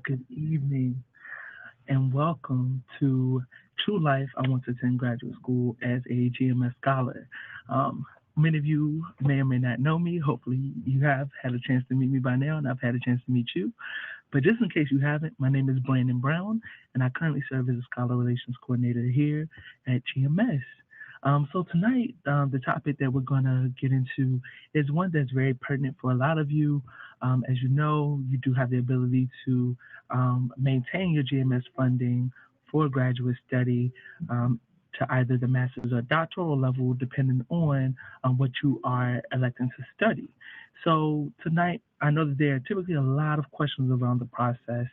good evening, and welcome to True Life. I want to attend graduate school as a GMS scholar. Many of you may or may not know me. Hopefully, you have had a chance to meet me by now, and I've had a chance to meet you. But just in case you haven't, my name is Brandon Brown, and I currently serve as a Scholar Relations Coordinator here at GMS. So tonight, the topic that we're going to get into is one that's very pertinent for a lot of you. As you know, you do have the ability to maintain your GMS funding for graduate study to either the master's or doctoral level, depending on what you are electing to study. So tonight, I know that there are typically a lot of questions around the process.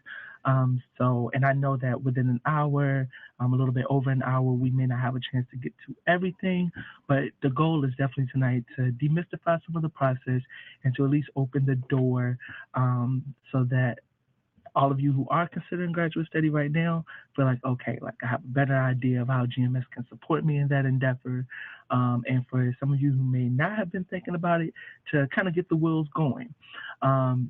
And I know that within an hour, a little bit over an hour, we may not have a chance to get to everything, but the goal is definitely tonight to demystify some of the process and to at least open the door so that all of you who are considering graduate study right now feel like, okay, like I have a better idea of how GMS can support me in that endeavor. And for some of you who may not have been thinking about it, to kind of get the wheels going.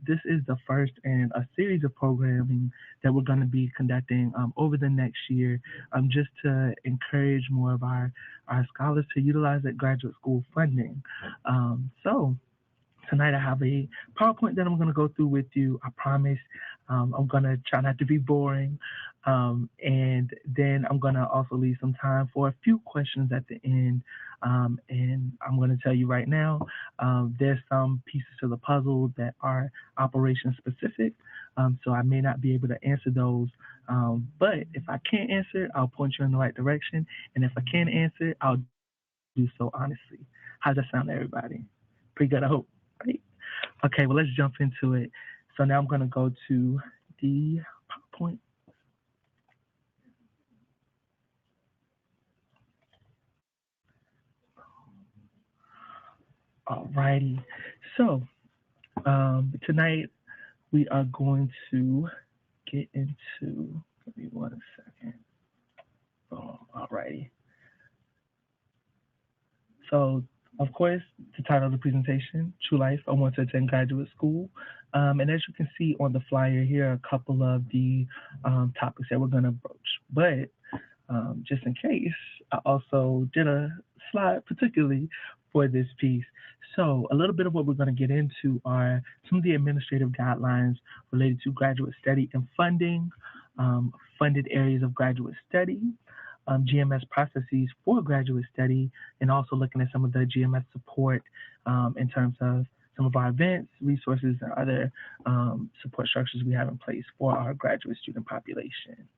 This is the first in a series of programming that we're going to be conducting over the next year, just to encourage more of our scholars to utilize that graduate school funding. So tonight I have a PowerPoint that I'm going to go through with you. I promise I'm going to try not to be boring. And then I'm going to also leave some time for a few questions at the end. And I'm going to tell you right now, there's some pieces to the puzzle that are operation specific. So I may not be able to answer those. But if I can't answer it, I'll point you in the right direction. And if I can answer it, I'll do so honestly. How's that sound to everybody? Pretty good, I hope. Right? Okay, well, let's jump into it. So now I'm going to go to the PowerPoint. Alrighty. So tonight we are going to get into, give me 1 second. Alrighty. So, of course, the title of the presentation, True Life, I Want to Attend Graduate School. And as you can see on the flyer, here are a couple of the topics that we're going to broach. But just in case, I also did a slide particularly for this piece. So a little bit of what we're going to get into are some of the administrative guidelines related to graduate study and funding, funded areas of graduate study, GMS processes for graduate study, and also looking at some of the GMS support in terms of some of our events, resources, and other support structures we have in place for our graduate student population.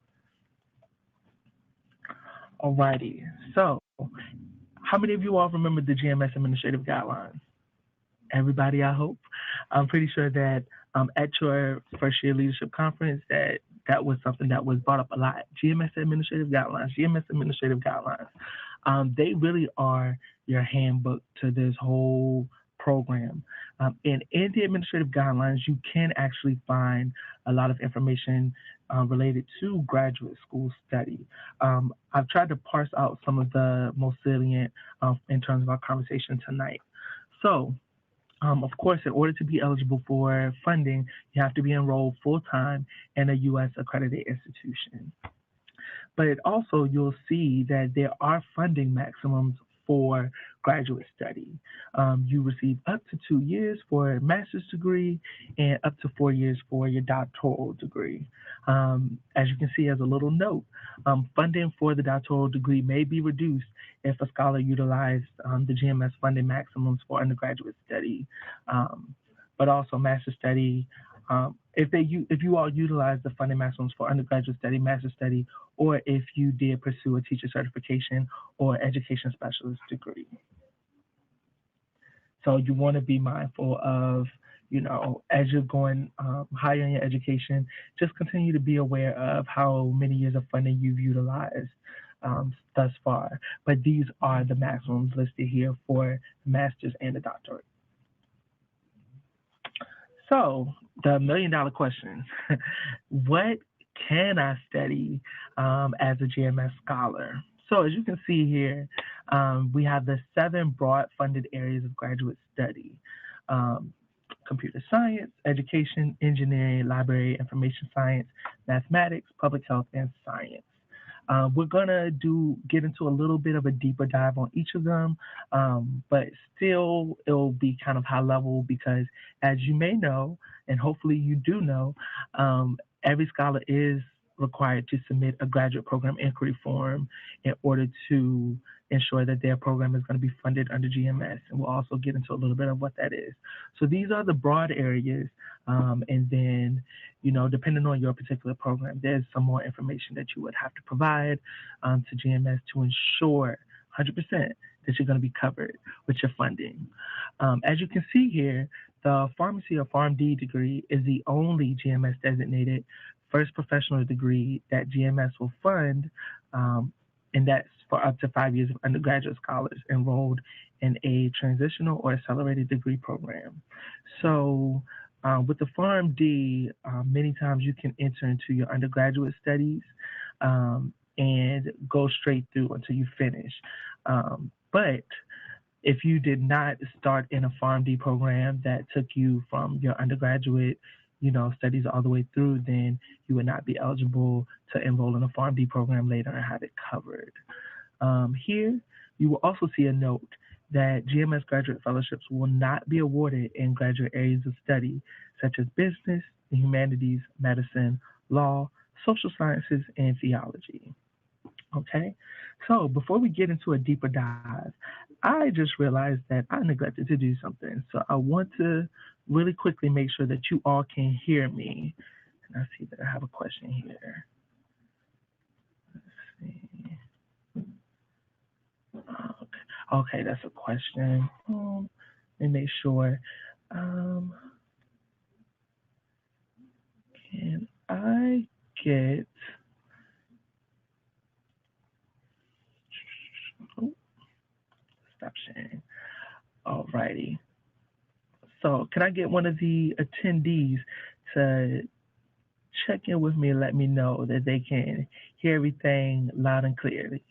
Alrighty, so how many of you all remember the GMS Administrative Guidelines? Everybody, I hope. I'm pretty sure that at your first year leadership conference that was something that was brought up a lot. GMS Administrative Guidelines, GMS Administrative Guidelines. They really are your handbook to this whole program. And in the administrative guidelines, you can actually find a lot of information related to graduate school study. I've tried to parse out some of the most salient in terms of our conversation tonight. So, of course, in order to be eligible for funding, you have to be enrolled full-time in a U.S. accredited institution. But also, you'll see that there are funding maximums for graduate study. You receive up to 2 years for a master's degree and up to 4 years for your doctoral degree. As you can see, as a little note, funding for the doctoral degree may be reduced if a scholar utilized the GMS funding maximums for undergraduate study, but also master's study. If you all utilize the funding maximums for undergraduate study, master's study, or if you did pursue a teacher certification or education specialist degree. So you want to be mindful of, as you're going higher in your education, just continue to be aware of how many years of funding you've utilized thus far. But these are the maximums listed here for the master's and the doctorate. So the million-dollar question, what can I study as a GMS scholar? So as you can see here, we have the 7 broad funded areas of graduate study. computer science, education, engineering, library, information science, mathematics, public health, and science. We're gonna get into a little bit of a deeper dive on each of them, but still it'll be kind of high level because, as you may know, and hopefully you do know, every scholar is required to submit a graduate program inquiry form in order to ensure that their program is going to be funded under GMS. And we'll also get into a little bit of what that is. So these are the broad areas. And then, depending on your particular program, there's some more information that you would have to provide to GMS to ensure 100% that you're going to be covered with your funding. As you can see here, the pharmacy or PharmD degree is the only GMS designated first professional degree that GMS will fund, and that's for up to 5 years of undergraduate scholars enrolled in a transitional or accelerated degree program. So with the PharmD, many times you can enter into your undergraduate studies and go straight through until you finish. But if you did not start in a PharmD program that took you from your undergraduate studies all the way through, then you would not be eligible to enroll in a PharmD program later and have it covered. Here, you will also see a note that GMS graduate fellowships will not be awarded in graduate areas of study such as business, the humanities, medicine, law, social sciences, and theology. Okay, so before we get into a deeper dive, I just realized that I neglected to do something. So I want to really quickly make sure that you all can hear me. And I see that I have a question here. Let's see. Okay, that's a question. Let me make sure. Can I get... Stop sharing. Alrighty. So can I get one of the attendees to check in with me and let me know that they can hear everything loud and clearly?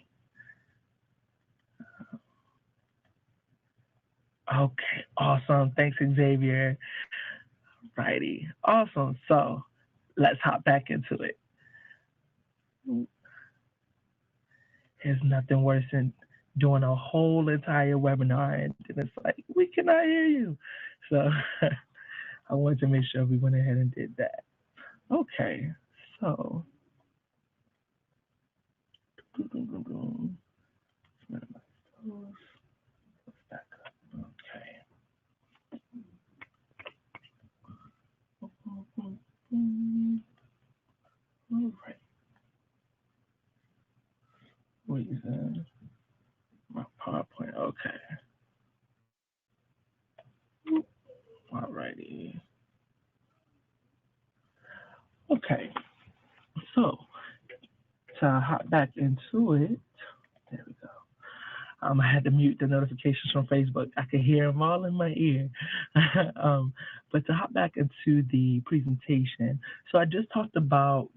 Okay, awesome. Thanks, Xavier. Righty. Awesome. So let's hop back into it. There's nothing worse than doing a whole entire webinar and it's like, we cannot hear you. So I wanted to make sure we went ahead and did that. Okay, so okay. All right. Reason my PowerPoint. Okay. Alrighty. Okay. So to hop back into it, there we go. I had to mute the notifications from Facebook. I could hear them all in my ear. But to hop back into the presentation, so I just talked about,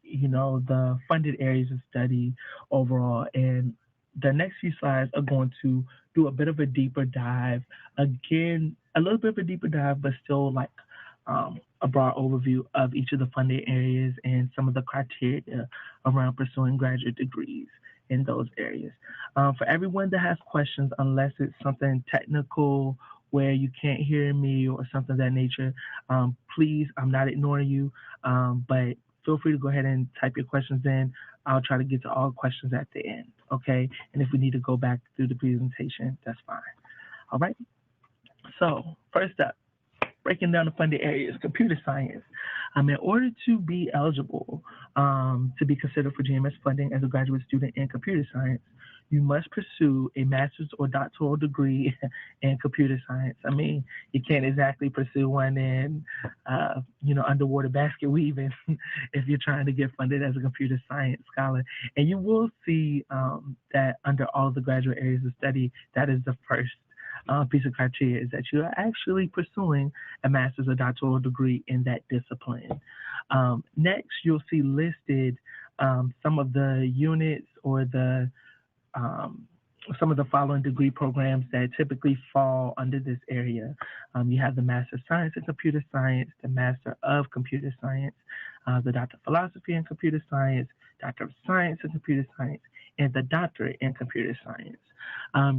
the funded areas of study overall, and the next few slides are going to do a bit of a deeper dive. Again, a little bit of a deeper dive, but still like a broad overview of each of the funded areas and some of the criteria around pursuing graduate degrees in those areas. For everyone that has questions, unless it's something technical where you can't hear me or something of that nature, please, I'm not ignoring you, but feel free to go ahead and type your questions in. I'll try to get to all questions at the end, okay? And if we need to go back through the presentation, that's fine. All right? So first up, breaking down the funded areas, computer science. In order to be eligible to be considered for GMS funding as a graduate student in computer science, you must pursue a master's or doctoral degree in computer science. I mean, you can't exactly pursue one in, underwater basket weaving if you're trying to get funded as a computer science scholar. And you will see that under all the graduate areas of study, that is the first piece of criteria, is that you are actually pursuing a master's or doctoral degree in that discipline. Next, you'll see listed some of the units or the some of the following degree programs that typically fall under this area. You have the Master of Science in Computer Science, the Master of Computer Science, the Doctor of Philosophy in Computer Science, Doctor of Science in Computer Science, and the Doctorate in Computer Science.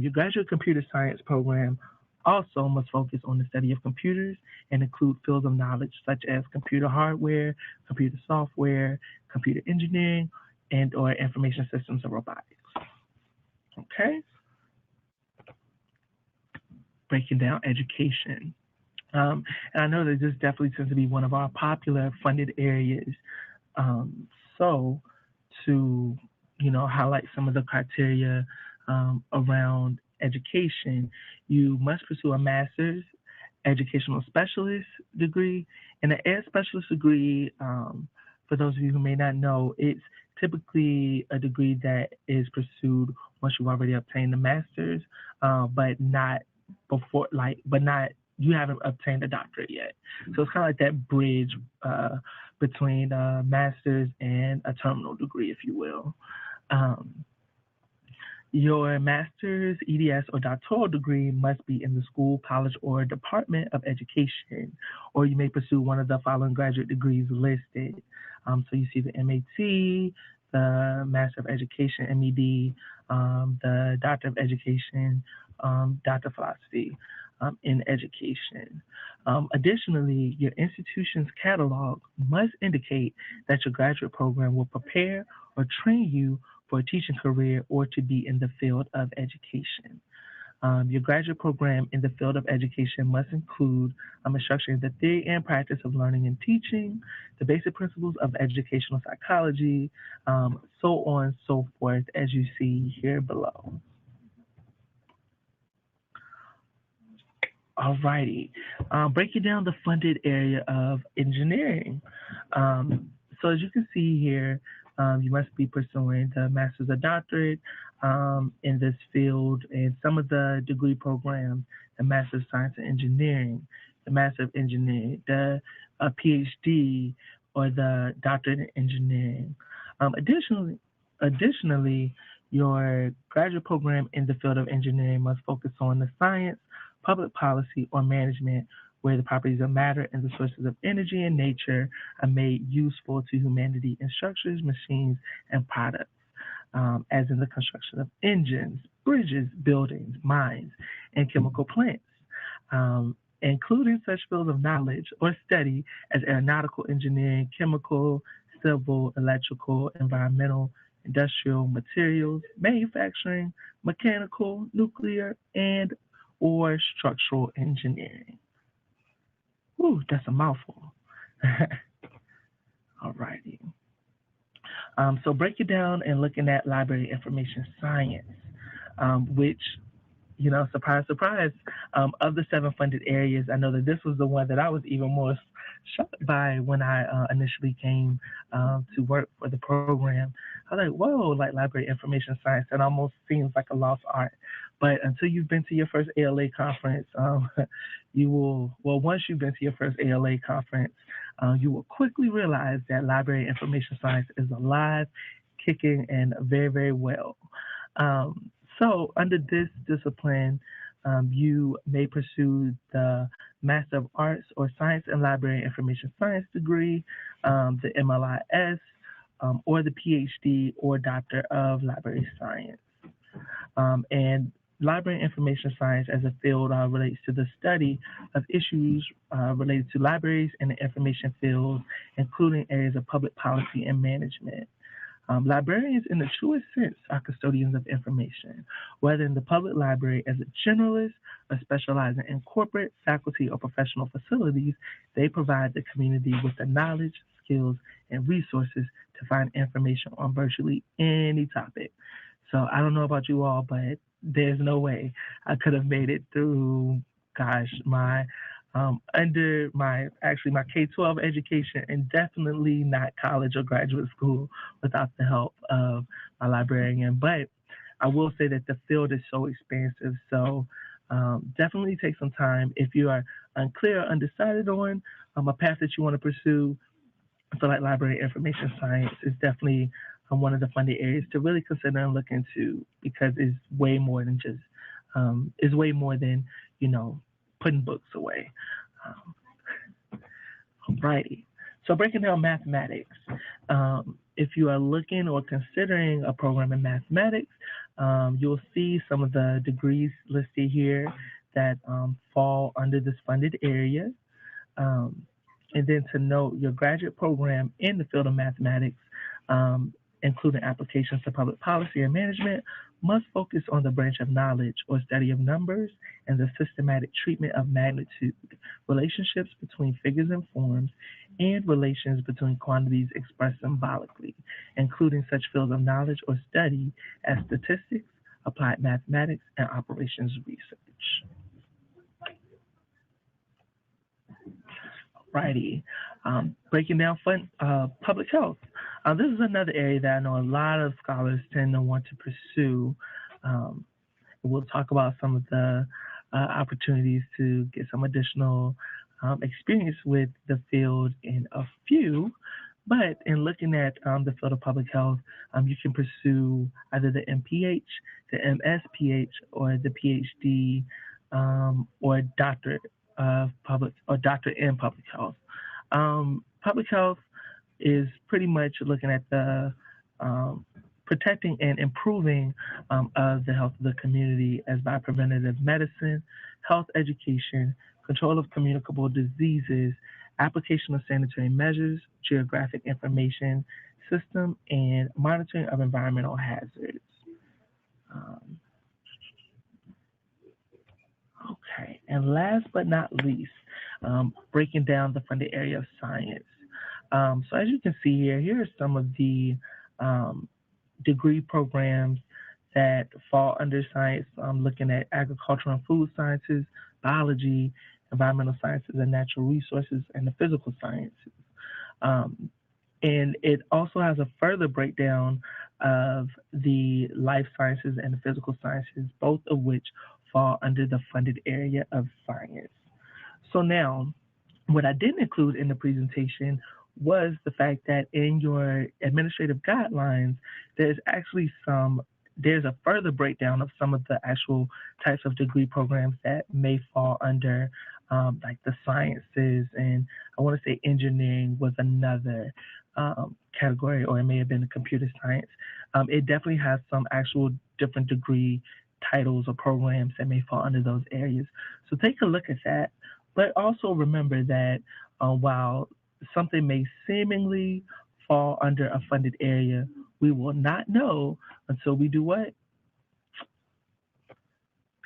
Your graduate computer science program also must focus on the study of computers and include fields of knowledge such as computer hardware, computer software, computer engineering, and or information systems and robotics. Okay? Breaking down education. And I know that this definitely tends to be one of our popular funded areas. So to, highlight some of the criteria around education, you must pursue a master's educational specialist degree. And an ed specialist degree, for those of you who may not know, it's typically a degree that is pursued once you've already obtained the master's, but not before, you haven't obtained a doctorate yet. So it's kind of like that bridge between a master's and a terminal degree, if you will. Your master's, EDS, or doctoral degree must be in the school, college, or department of education, or you may pursue one of the following graduate degrees listed. So you see the MAT, the Master of Education, MED, the Doctor of Education, Doctor of Philosophy in Education. Additionally, your institution's catalog must indicate that your graduate program will prepare or train you for a teaching career or to be in the field of education. Your graduate program in the field of education must include instruction in the theory and practice of learning and teaching, the basic principles of educational psychology, so on and so forth, as you see here below. Alrighty, breaking down the funded area of engineering. So as you can see here, you must be pursuing the Master's or Doctorate in this field, and some of the degree programs, the Master of Science in Engineering, the Master of Engineering, the PhD, or the Doctorate in Engineering. Additionally, your graduate program in the field of engineering must focus on the science, public policy, or management, where the properties of matter and the sources of energy and nature are made useful to humanity in structures, machines, and products, as in the construction of engines, bridges, buildings, mines, and chemical plants, including such fields of knowledge or study as aeronautical engineering, chemical, civil, electrical, environmental, industrial, materials, manufacturing, mechanical, nuclear, and or structural engineering. Ooh, that's a mouthful. Alrighty. So break it down and looking at library information science, which, surprise, surprise, of the 7 funded areas, I know that this was the one that I was even more shocked by when I initially came to work for the program. I was like, whoa, like library information science, that almost seems like a lost art. But until you've been to your first ALA conference, once you've been to your first ALA conference, you will quickly realize that library information science is alive, kicking, and very, very well. So under this discipline, you may pursue the Master of Arts or Science in Library Information Science degree, the MLIS, or the PhD or Doctor of Library Science. And library information science as a field relates to the study of issues related to libraries and the information field, including areas of public policy and management. Librarians, in the truest sense, are custodians of information, whether in the public library as a generalist or specializing in corporate, faculty, or professional facilities. They provide the community with the knowledge, skills, and resources to find information on virtually any topic. So I don't know about you all, but there's no way I could have made it through, my K-12 education, and definitely not college or graduate school, without the help of my librarian. But I will say that the field is so expansive, so definitely take some time. If you are unclear or undecided on a path that you want to pursue, I feel like library information science is definitely one of the funded areas to really consider and look into, because it's way more than just it's way more than putting books away. Alrighty. So breaking down mathematics. If you are looking or considering a program in mathematics, you'll see some of the degrees listed here that fall under this funded area. And then to note, your graduate program in the field of mathematics, including applications to public policy and management, must focus on the branch of knowledge or study of numbers and the systematic treatment of magnitude, relationships between figures and forms, and relations between quantities expressed symbolically, including such fields of knowledge or study as statistics, applied mathematics, and operations research. Alrighty. Breaking down public health. This is another area that I know a lot of scholars tend to want to pursue. We'll talk about some of the opportunities to get some additional experience with the field in a few. But in looking at the field of public health, you can pursue either the MPH, the MSPH, or the PhD, or doctorate of public or doctorate in public health. Public health is pretty much looking at the protecting and improving of the health of the community as by preventative medicine, health education, control of communicable diseases, application of sanitary measures, geographic information system, and monitoring of environmental hazards. Okay, and last but not least, breaking down the funded area of science. So as you can see here are some of the degree programs that fall under science. I'm looking at agricultural and food sciences, biology, environmental sciences and natural resources, and the physical sciences. And it also has a further breakdown of the life sciences and the physical sciences, both of which fall under the funded area of science. So now, what I didn't include in the presentation was the fact that in your administrative guidelines, there's a further breakdown of some of the actual types of degree programs that may fall under like the sciences, and I want to say engineering was another category, or it may have been the computer science. It definitely has some actual different degree titles or programs that may fall under those areas. So take a look at that, but also remember that while something may seemingly fall under a funded area, we will not know until we do what?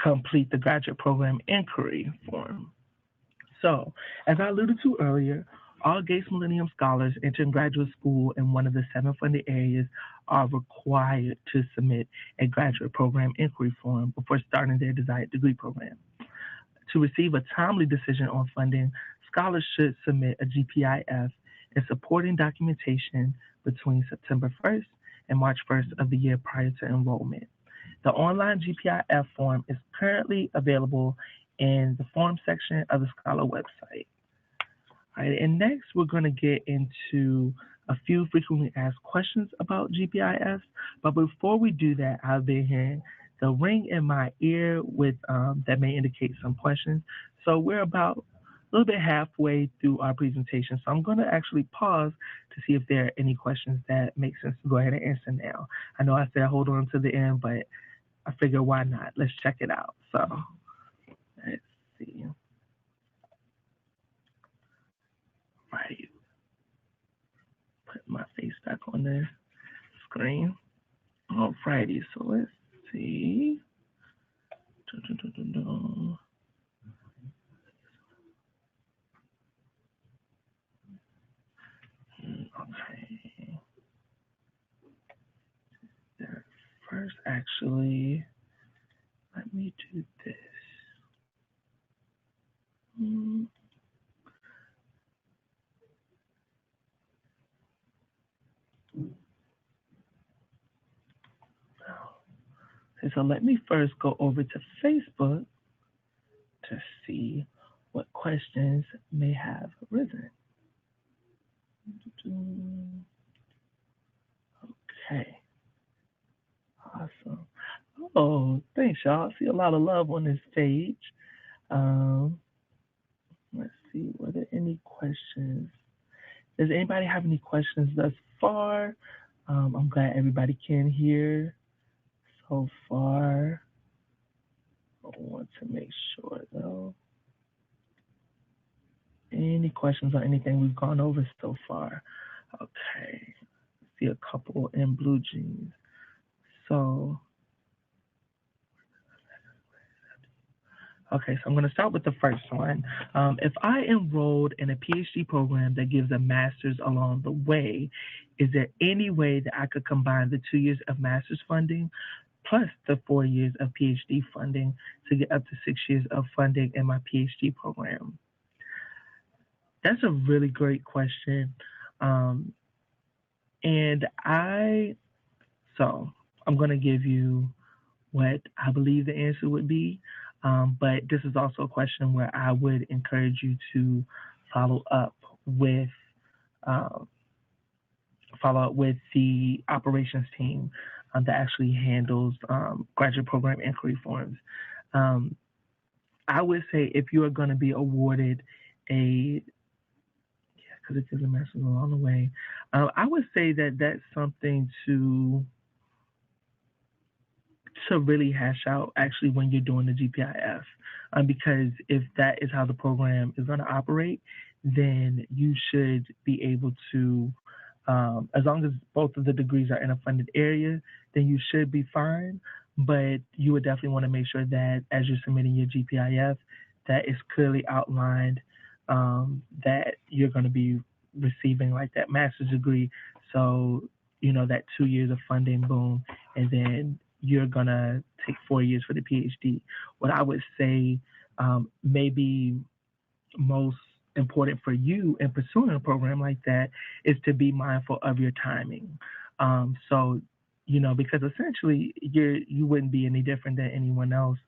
Complete the graduate program inquiry form. So, as I alluded to earlier, all Gates Millennium Scholars entering graduate school in one of the 7 funded areas are required to submit a graduate program inquiry form before starting their desired degree program. To receive a timely decision on funding, scholars should submit a GPIF and supporting documentation between September 1st and March 1st of the year prior to enrollment. The online GPIF form is currently available in the form section of the Scholar website. All right, and next we're going to get into a few frequently asked questions about GPIFs. But before we do that, I've been hearing the ring in my ear with that may indicate some questions. So we're about a little bit halfway through our presentation. So I'm going to actually pause to see if there are any questions that make sense to go ahead and answer now. I know I said hold on to the end, but I figure why not? Let's check it out. So let's see. Right. Put my face back on the screen. Alrighty, so let's see. Okay. First, actually, let me do this. Okay, so let me first go over to Facebook to see what questions may have arisen. Thanks, y'all. I see a lot of love on this page. Um, let's see, were there any questions? Does anybody have any questions thus far? I'm glad everybody can hear so far. I want to make sure though. Any questions on anything we've gone over so far? Okay. See a couple in blue jeans. So, okay, so I'm going to start with the first one. If I enrolled in a PhD program that gives a master's along the way, is there any way that I could combine the 2 years of master's funding plus the 4 years of PhD funding to get up to 6 years of funding in my PhD program? That's a really great question. And I'm going to give you what I believe the answer would be. But this is also a question where I would encourage you to follow up with the operations team that actually handles graduate program inquiry forms. I would say if you are going to be awarded because it gives a master's along the way, I would say that that's something to really hash out actually when you're doing the GPIF, because if that is how the program is going to operate, then you should be able to, as long as both of the degrees are in a funded area, then you should be fine. But you would definitely want to make sure that as you're submitting your GPIF, that is clearly outlined that you're going to be receiving like that master's degree. So, that 2 years of funding, boom, and then you're going to take 4 years for the PhD. What I would say maybe most important for you in pursuing a program like that is to be mindful of your timing. So, because essentially you wouldn't be any different than anyone else,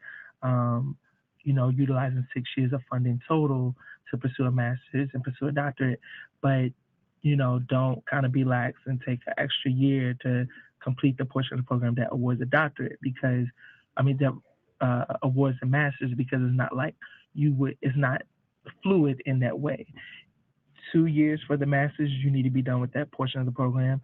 utilizing 6 years of funding total to pursue a master's and pursue a doctorate, but don't kind of be lax and take an extra year to complete the portion of the program that awards a doctorate, that awards a master's, because it's not like it's not fluid in that way. 2 years for the master's, you need to be done with that portion of the program.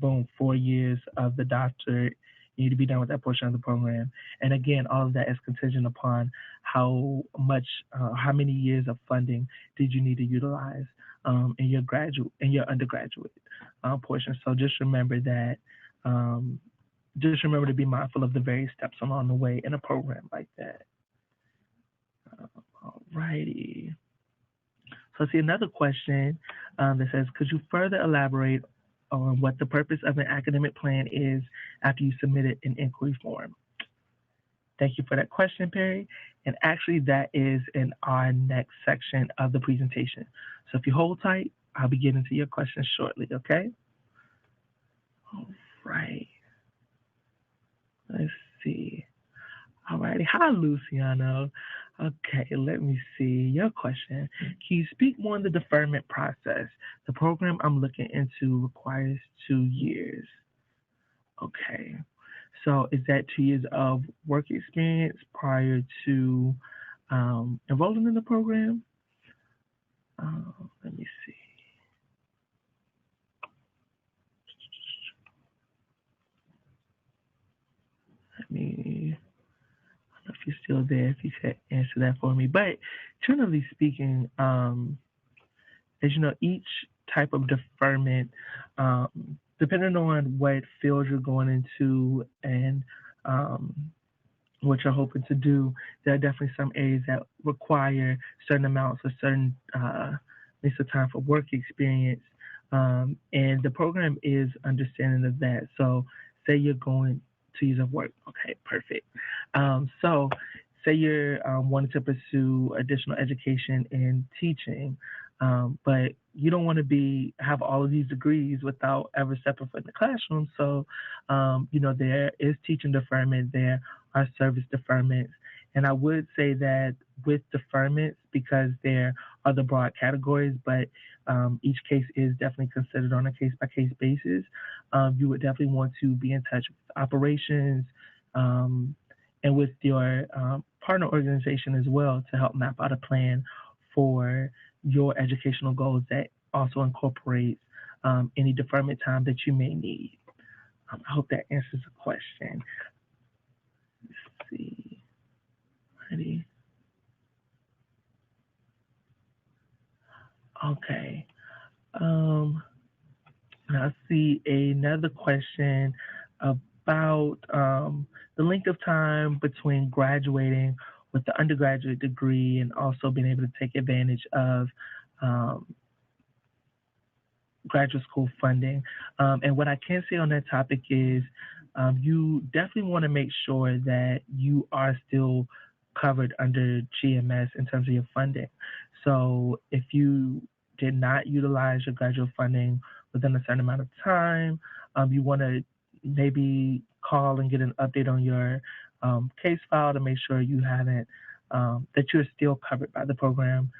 Boom, 4 years of the doctorate, you need to be done with that portion of the program. And again, all of that is contingent upon how many years of funding did you need to utilize in your undergraduate portion. So just remember that. Just remember to be mindful of the various steps along the way in a program like that. Alrighty. So I see another question that says, could you further elaborate on what the purpose of an academic plan is after you submitted an inquiry form? Thank you for that question, Perry. And actually, that is in our next section of the presentation. So if you hold tight, I'll be getting to your questions shortly, okay? All right. Let's see. All righty. Hi, Luciano. Okay, let me see your question. Can you speak more on the deferment process? The program I'm looking into requires 2 years. Okay. So is that 2 years of work experience prior to enrolling in the program? Let me see. I don't know if you're still there, if you could answer that for me. But generally speaking, as you know, each type of deferment, depending on what field you're going into and what you're hoping to do, there are definitely some areas that require certain amounts of certain lengths of time for work experience. And the program is understanding of that. So say you're going 2 years of work. Okay, perfect. So say you're wanting to pursue additional education in teaching, but you don't want to have all of these degrees without ever stepping foot in the classroom. So, there is teaching deferment, there are service deferments. And I would say that with deferments, because there are the broad categories, but each case is definitely considered on a case-by-case basis, you would definitely want to be in touch with operations and and with your partner organization as well to help map out a plan for your educational goals that also incorporates any deferment time that you may need. I hope that answers the question. Let's see. Ready? Okay. I see another question about the length of time between graduating with the undergraduate degree and also being able to take advantage of um, graduate school funding. And what I can say on that topic is you definitely want to make sure that you are still covered under GMS in terms of your funding. So if you did not utilize your graduate funding within a certain amount of time, you want to maybe call and get an update on your case file to make sure you haven't, that you're still covered by the program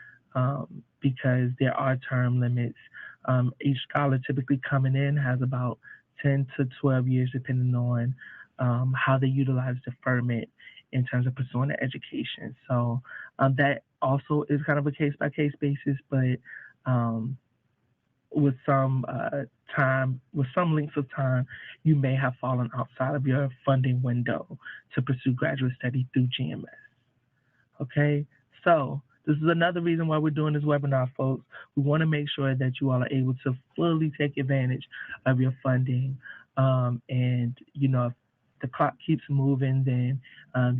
because there are term limits. Each scholar typically coming in has about 10 to 12 years, depending on how they utilize deferment in terms of pursuing their education. So that also is kind of a case-by-case basis, but with some with some lengths of time, you may have fallen outside of your funding window to pursue graduate study through GMS. Okay, so this is another reason why we're doing this webinar, folks. We want to make sure that you all are able to fully take advantage of your funding. And, you know, if the clock keeps moving, then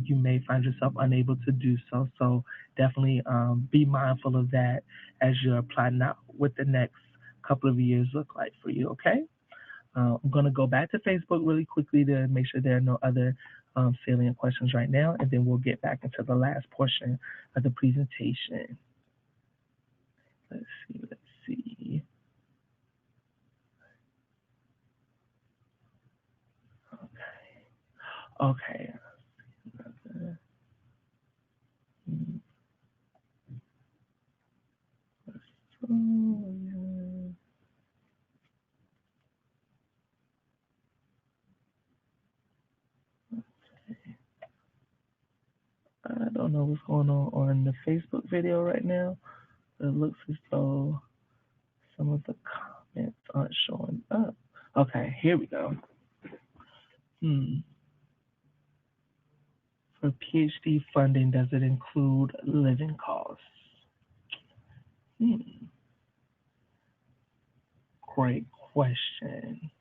you may find yourself unable to do so. So definitely be mindful of that as you're plotting out what the next couple of years look like for you, okay? I'm going to go back to Facebook really quickly to make sure there are no other salient questions right now, and then we'll get back into the last portion of the presentation. Let's see. Okay. I don't know what's going on the Facebook video right now. It looks as though some of the comments aren't showing up. Okay, here we go. For PhD funding, does it include living costs? Great question.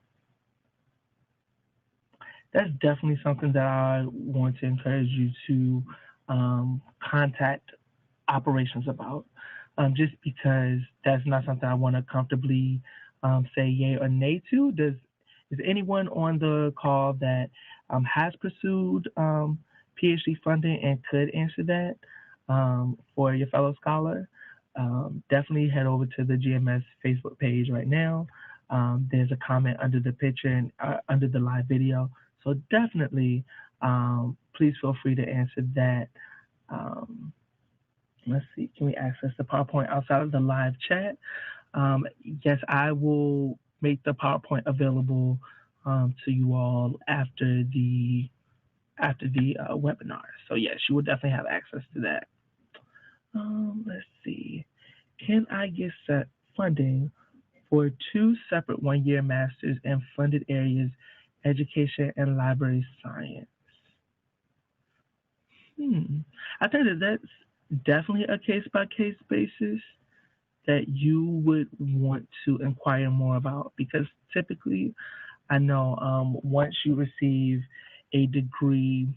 That's definitely something that I want to encourage you to contact operations about, just because that's not something I want to comfortably say yay or nay to. Is anyone on the call that has pursued PhD funding and could answer that for your fellow scholar? Definitely head over to the GMS Facebook page right now. There's a comment under the picture and under the live video. So definitely, please feel free to answer that. Let's see, can we access the PowerPoint outside of the live chat? Yes, I will make the PowerPoint available to you all after the webinar. So yes, you will definitely have access to that. Let's see, can I get set funding for 2 separate one-year masters in funded areas, education and library science? I think that's definitely a case-by-case basis that you would want to inquire more about, because typically, I know once you receive a degree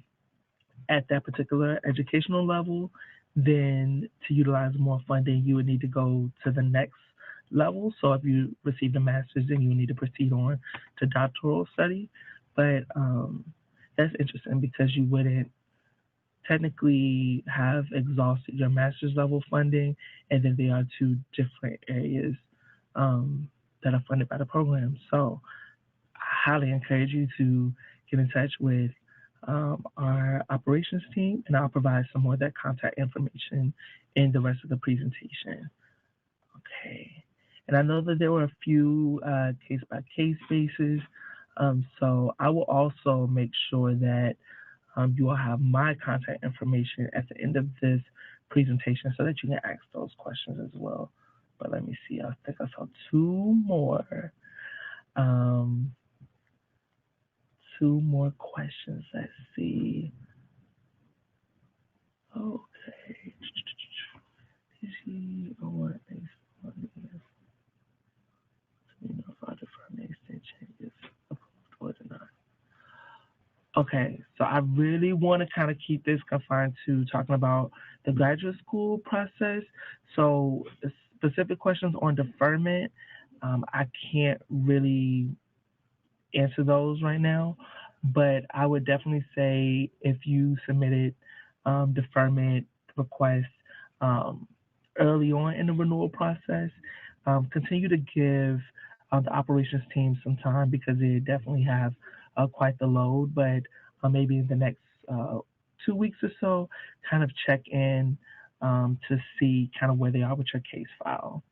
at that particular educational level, then to utilize more funding, you would need to go to the next level. So if you receive a master's, then you need to proceed on to doctoral study. But that's interesting because you wouldn't technically have exhausted your master's level funding, and then there are 2 different areas that are funded by the program. So I highly encourage you to get in touch with our operations team, and I'll provide some more of that contact information in the rest of the presentation. Okay, and I know that there were a few case-by-case basis, so I will also make sure that you will have my contact information at the end of this presentation so that you can ask those questions as well. But let me see, I think I saw two more. Two more questions. Let's see. Okay. Is he or Okay, so I really want to kind of keep this confined to talking about the graduate school process. So specific questions on deferment, I can't really answer those right now, but I would definitely say if you submitted deferment requests early on in the renewal process, continue to give the operations team some time because they definitely have quite the load, but maybe in the next 2 weeks or so, kind of check in to see kind of where they are with your case file.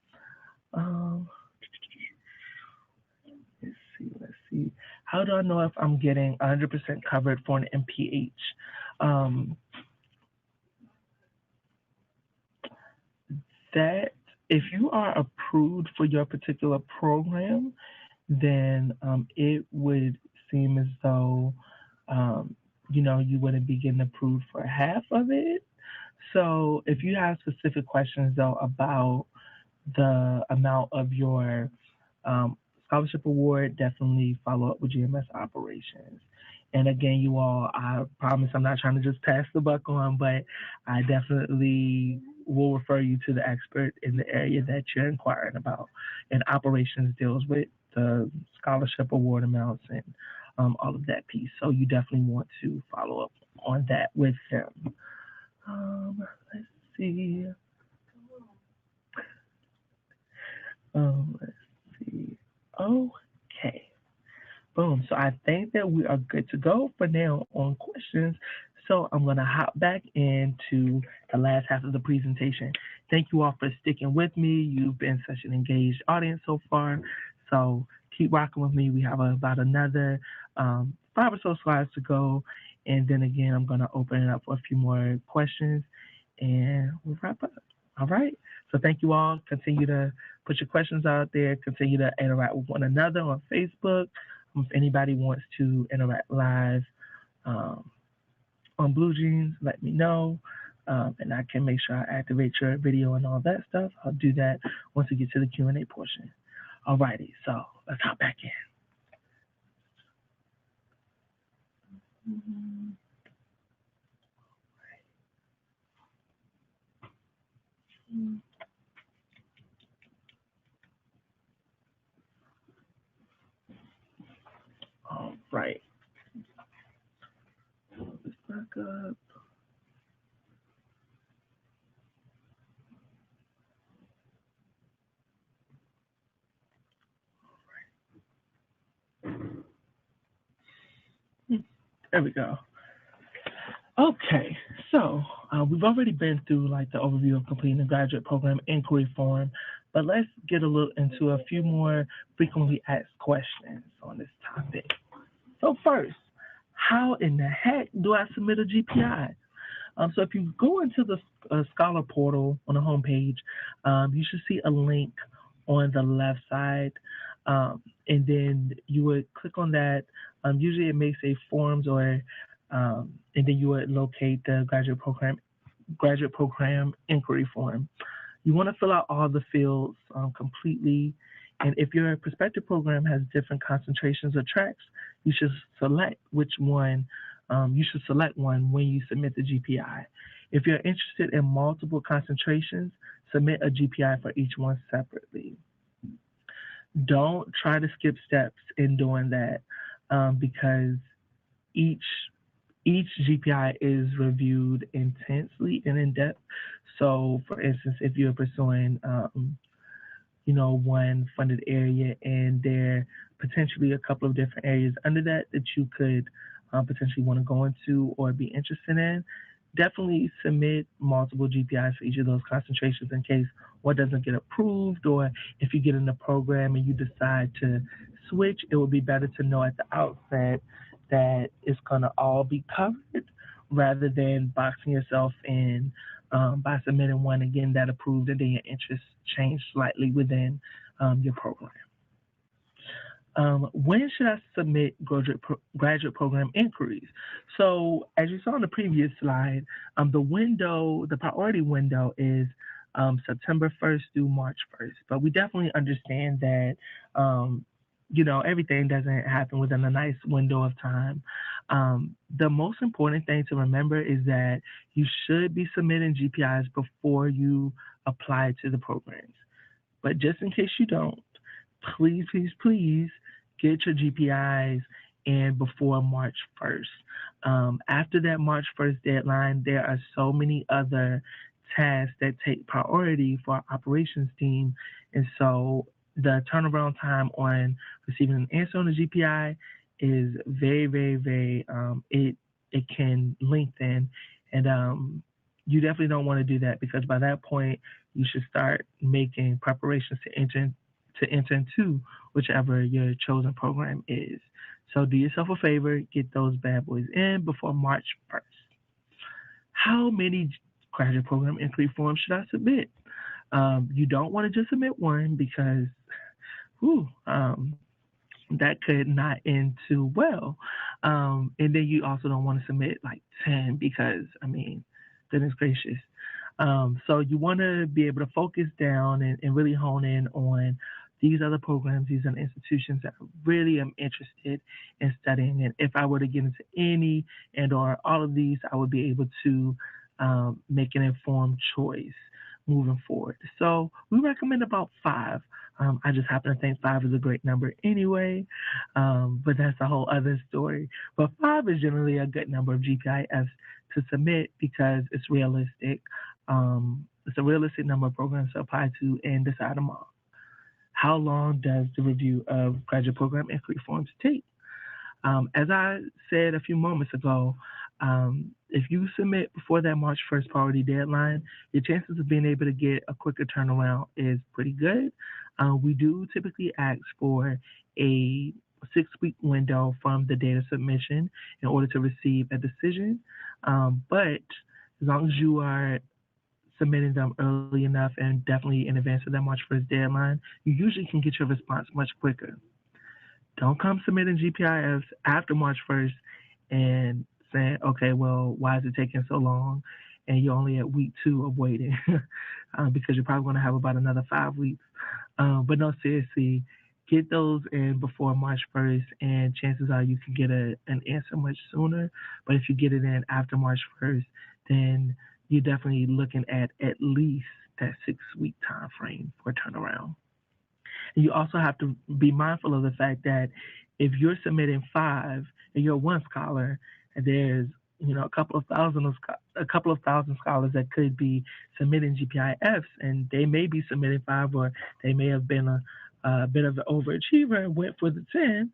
Let's see. How do I know if I'm getting 100% covered for an MPH? That if you are approved for your particular program, then it would seem as though you wouldn't be getting approved for half of it. So if you have specific questions though about the amount of your scholarship award, definitely follow up with GMS operations. And again, you all, I promise I'm not trying to just pass the buck on, but I definitely will refer you to the expert in the area that you're inquiring about. And operations deals with the scholarship award amounts and all of that piece. So you definitely want to follow up on that with them. Let's see. Let's see. Okay. Boom. So I think that we are good to go for now on questions. So I'm going to hop back into the last half of the presentation. Thank you all for sticking with me. You've been such an engaged audience so far. So keep rocking with me. We have about another 5 or so slides to go. And then again, I'm going to open it up for a few more questions and we'll wrap up. All right. So thank you all. Continue to put your questions out there. Continue to interact with one another on Facebook. If anybody wants to interact live on Blue Jeans, let me know. And I can make sure I activate your video and all that stuff. I'll do that once we get to the Q&A portion. All righty. So let's hop back in. All right. Let's back up. There we go. Okay, so we've already been through like the overview of completing the graduate program inquiry form, but let's get a little into a few more frequently asked questions on this topic. So first, how in the heck do I submit a GPI? So if you go into the Scholar portal on the homepage, you should see a link on the left side, and then you would click on that. Usually it may say forms or and then you would locate the graduate program inquiry form. You want to fill out all the fields completely, and if your prospective program has different concentrations or tracks, you should select which one. You should select one when you submit the GPI. If you're interested in multiple concentrations, submit a GPI for each one separately. Don't try to skip steps in doing that because each GPI is reviewed intensely and in depth. So, for instance, if you're pursuing, one funded area and there are potentially a couple of different areas under that you could potentially want to go into or be interested in, definitely submit multiple GPIs for each of those concentrations in case one doesn't get approved, or if you get in the program and you decide to switch, it would be better to know at the outset that it's going to all be covered rather than boxing yourself in by submitting one and getting that approved, and then your interests change slightly within your program. When should I submit graduate program inquiries? So as you saw in the previous slide, the priority window is September 1st through March 1st. But we definitely understand that, everything doesn't happen within a nice window of time. The most important thing to remember is that you should be submitting GPIs before you apply to the programs. But just in case you don't, please, please, please get your GPIs in before March 1st. After that March 1st deadline, there are so many other tasks that take priority for our operations team. And so the turnaround time on receiving an answer on the GPI is very, very, very, it can lengthen. And you definitely don't want to do that, because by that point, you should start making preparations to enter into whichever your chosen program is. So do yourself a favor, get those bad boys in before March 1st. How many graduate program inquiry forms should I submit? You don't want to just submit one, because that could not end too well. And then you also don't want to submit like 10, because, goodness gracious. So you want to be able to focus down and really hone in on these other programs, these are institutions that I really am interested in studying. And if I were to get into any and or all of these, I would be able to make an informed choice moving forward. So we recommend about 5. I just happen to think 5 is a great number anyway, but that's a whole other story. But 5 is generally a good number of GPIFs to submit, because it's realistic. It's a realistic number of programs to apply to and decide among. How long does the review of graduate program inquiry forms take? As I said a few moments ago, if you submit before that March 1st priority deadline, your chances of being able to get a quicker turnaround is pretty good. We do typically ask for a 6-week window from the date of submission in order to receive a decision. But as long as you are submitting them early enough and definitely in advance of that March 1st deadline, you usually can get your response much quicker. Don't come submitting GPIFs after March 1st and saying, okay, well, why is it taking so long? And you're only at week 2 of waiting because you're probably going to have about another 5 weeks. But no, seriously, get those in before March 1st, and chances are you can get an answer much sooner. But if you get it in after March 1st, then you're definitely looking at least that 6-week time frame for turnaround. And you also have to be mindful of the fact that if you're submitting 5 and you're one scholar, and there's a couple of thousand scholars that could be submitting GPIFs, and they may be submitting 5, or they may have been a bit of an overachiever and went for the 10.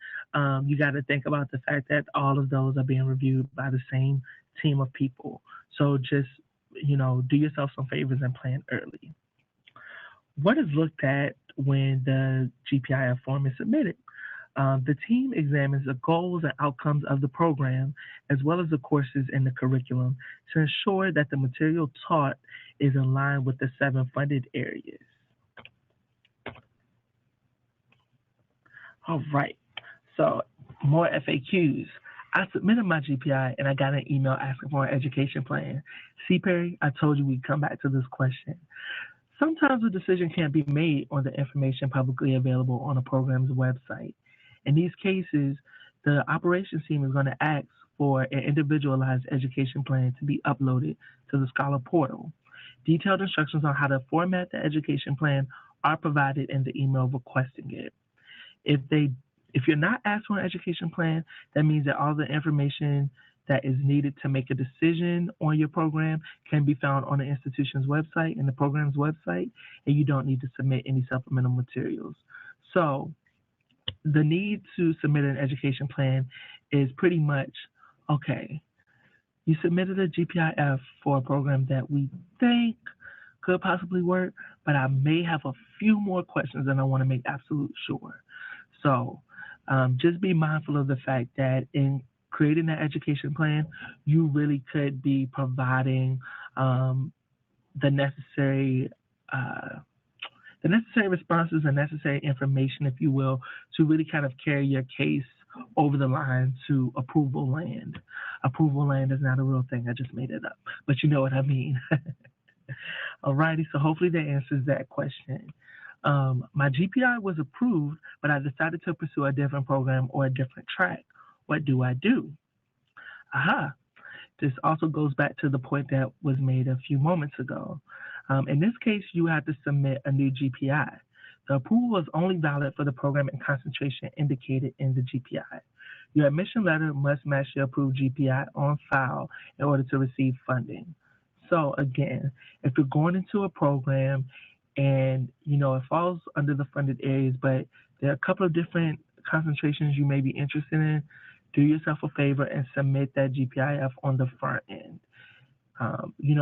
You got to think about the fact that all of those are being reviewed by the same team of people. So just do yourself some favors and plan early. What is looked at when the GPIF form is submitted? The team examines the goals and outcomes of the program, as well as the courses in the curriculum, to ensure that the material taught is in line with the 7 funded areas. All right, so more FAQs. I submitted my GPI and I got an email asking for an education plan. See, Perry, I told you we'd come back to this question. Sometimes a decision can't be made on the information publicly available on a program's website. In these cases, the operations team is going to ask for an individualized education plan to be uploaded to the Scholar portal. Detailed instructions on how to format the education plan are provided in the email requesting it. If you're not asked for an education plan, that means that all the information that is needed to make a decision on your program can be found on the institution's website and the program's website, and you don't need to submit any supplemental materials. So the need to submit an education plan is pretty much, okay, you submitted a GPIF for a program that we think could possibly work, but I may have a few more questions and I want to make absolute sure. So just be mindful of the fact that in creating that education plan, you really could be providing the necessary responses and necessary information, if you will, to really kind of carry your case over the line to approval land. Approval land is not a real thing. I just made it up, but you know what I mean. Alrighty, so hopefully that answers that question. My GPI was approved, but I decided to pursue a different program or a different track. What do I do? Aha. This also goes back to the point that was made a few moments ago. In this case, you have to submit a new GPI. The approval is only valid for the program and concentration indicated in the GPI. Your admission letter must match your approved GPI on file in order to receive funding. So again, if you're going into a program and it falls under the funded areas, but there are a couple of different concentrations you may be interested in, do yourself a favor and submit that GPIF on the front end.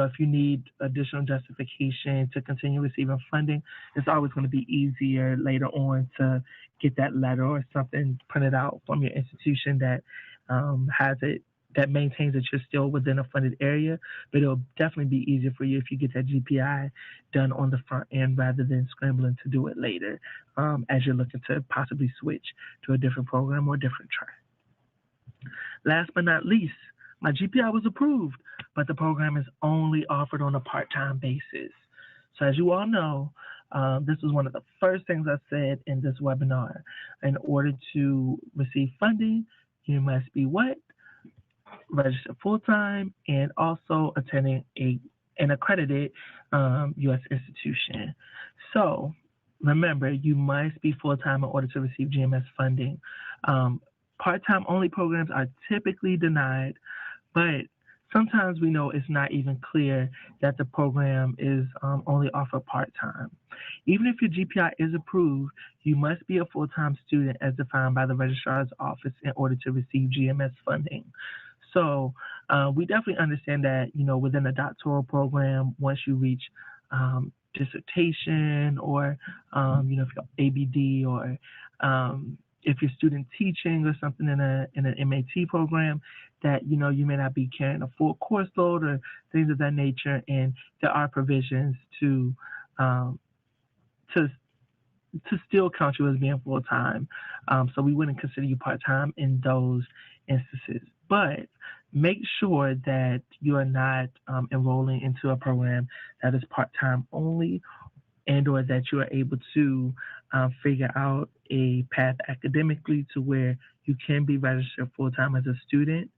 If you need additional justification to continue receiving funding, it's always going to be easier later on to get that letter or something printed out from your institution that has it, that maintains that you're still within a funded area. But it'll definitely be easier for you if you get that GPI done on the front end rather than scrambling to do it later as you're looking to possibly switch to a different program or a different track. Last but not least, my GPI was approved, but the program is only offered on a part-time basis. So as you all know, this was one of the first things I said in this webinar. In order to receive funding, you must be what? Registered full-time and also attending an accredited U.S. institution. So remember, you must be full-time in order to receive GMS funding. Part-time only programs are typically denied, but sometimes we know it's not even clear that the program is only offered part-time. Even if your GPI is approved, you must be a full-time student as defined by the registrar's office in order to receive GMS funding. So we definitely understand that, within a doctoral program, once you reach dissertation or, if you're ABD or if you're student teaching or something in an MAT program, that you may not be carrying a full course load or things of that nature, and there are provisions to still count you as being full time. So we wouldn't consider you part time in those instances. But make sure that you are not enrolling into a program that is part time only, and or that you are able to figure out a path academically to where you can be registered full-time as a student.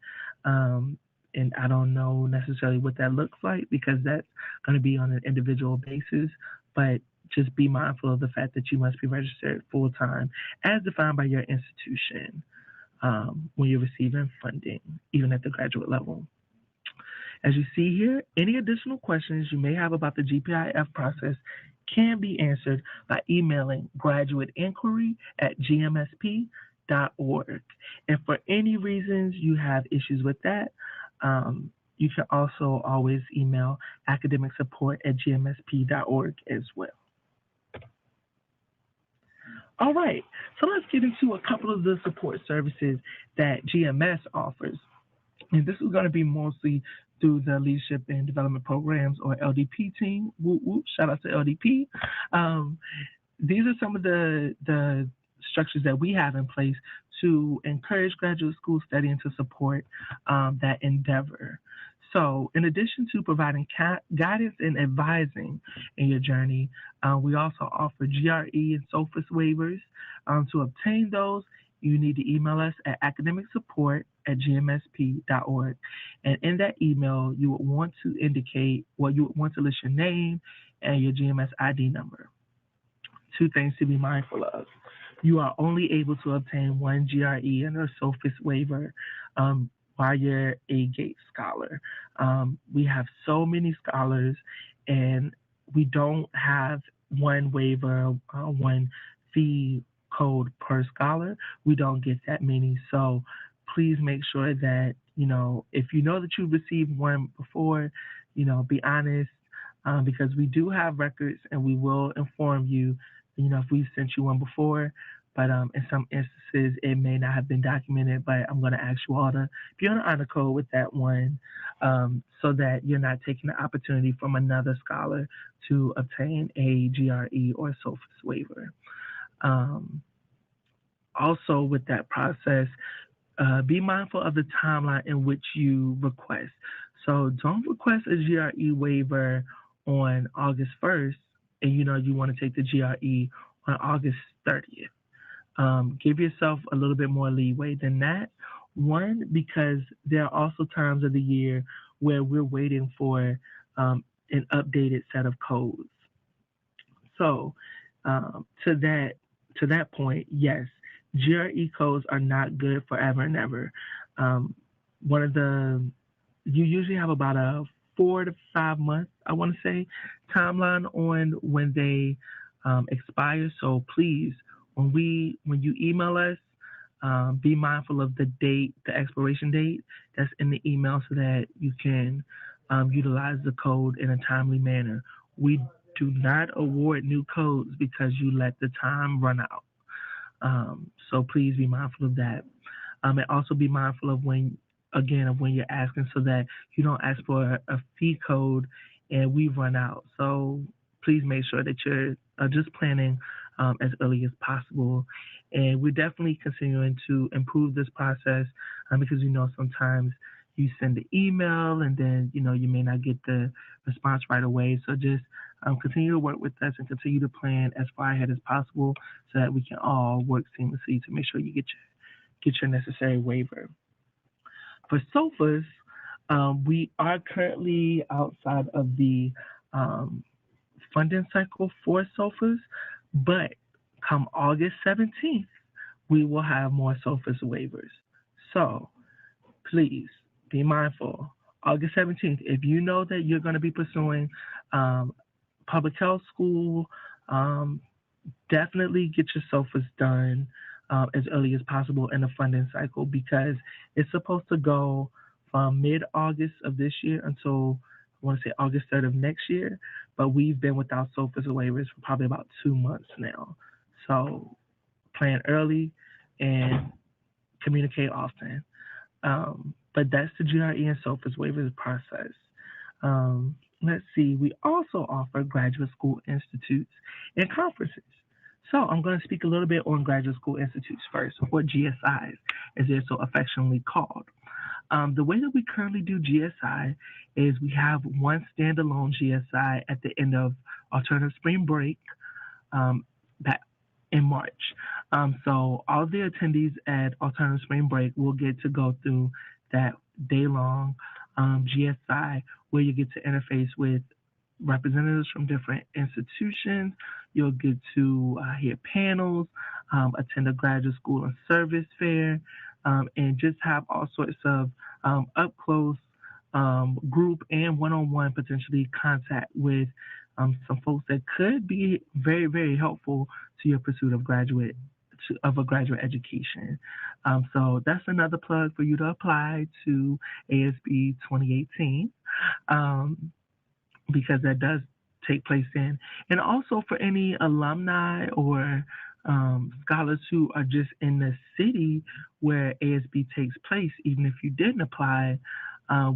And I don't know necessarily what that looks like because that's going to be on an individual basis, but just be mindful of the fact that you must be registered full-time as defined by your institution when you're receiving funding, even at the graduate level. As you see here, any additional questions you may have about the GPIF process can be answered by emailing graduateinquiry@gmsp.org. And for any reasons you have issues with that, you can also always email academicsupport@gmsp.org as well. All right, so let's get into a couple of the support services that GMS offers. And this is going to be mostly through the Leadership and Development Programs, or LDP team. Whoop, whoop, shout out to LDP. These are some of the structures that we have in place to encourage graduate school study and to support that endeavor. So in addition to providing guidance and advising in your journey, we also offer GRE and SOFIS waivers. To obtain those, you need to email us at academicsupport@gmsp.org. And in that email, you would want to indicate, you would want to list your name and your GMS ID number. Two things to be mindful of. You are only able to obtain one GRE and a SOFIS waiver while you're a GATE scholar. We have so many scholars, and we don't have one waiver, one fee code per scholar. We don't get that many. So please make sure that, if you know that you've received one before, be honest, because we do have records and we will inform you, if we've sent you one before. but in some instances it may not have been documented. But I'm going to ask you all to be on the honor code with that one, so that you're not taking the opportunity from another scholar to obtain a GRE or SOFIS waiver. Also, with that process, be mindful of the timeline in which you request. So don't request a GRE waiver on August 1st, and you want to take the GRE on August 30th. Give yourself a little bit more leeway than that. One, because there are also times of the year where we're waiting for an updated set of codes. So to that point, yes, GRE codes are not good forever and ever. You usually have about a 4 to 5 month, I want to say, timeline on when they expire. So please, when you email us, be mindful of the date, the expiration date that's in the email, so that you can utilize the code in a timely manner. We do not award new codes because you let the time run out. So please be mindful of that. And also be mindful of when you're asking, so that you don't ask for a fee code and we run out. So please make sure that you're just planning as early as possible. And we're definitely continuing to improve this process, because sometimes you send the email and then you may not get the response right away. So just continue to work with us and continue to plan as far ahead as possible, so that we can all work seamlessly to make sure you get your necessary waiver. For SOFAs, we are currently outside of the funding cycle for SOFAs, but come August 17th, we will have more SOFAs waivers. So please be mindful. August 17th, if you know that you're going to be pursuing public health school, definitely get your SOFAs done as early as possible in the funding cycle, because it's supposed to go from mid-August of this year until, I want to say, August 3rd of next year. But we've been without SOFAs waivers for probably about 2 months now. So plan early and communicate often. But that's the GRE and SOFAs waivers process. Let's see. We also offer graduate school institutes and conferences. So I'm going to speak a little bit on graduate school institutes first, or GSIs, as they're so affectionately called. The way that we currently do GSI is we have one standalone GSI at the end of alternative spring break back in March. So all the attendees at alternative spring break will get to go through that day-long GSI, where you get to interface with representatives from different institutions. You'll get to hear panels, attend a graduate school and service fair, and just have all sorts of up-close group and one-on-one potentially contact with some folks that could be very, very helpful to your pursuit of a graduate education. So that's another plug for you to apply to ASB 2018, because that does take place then. And also for any alumni or scholars who are just in the city where ASB takes place, even if you didn't apply,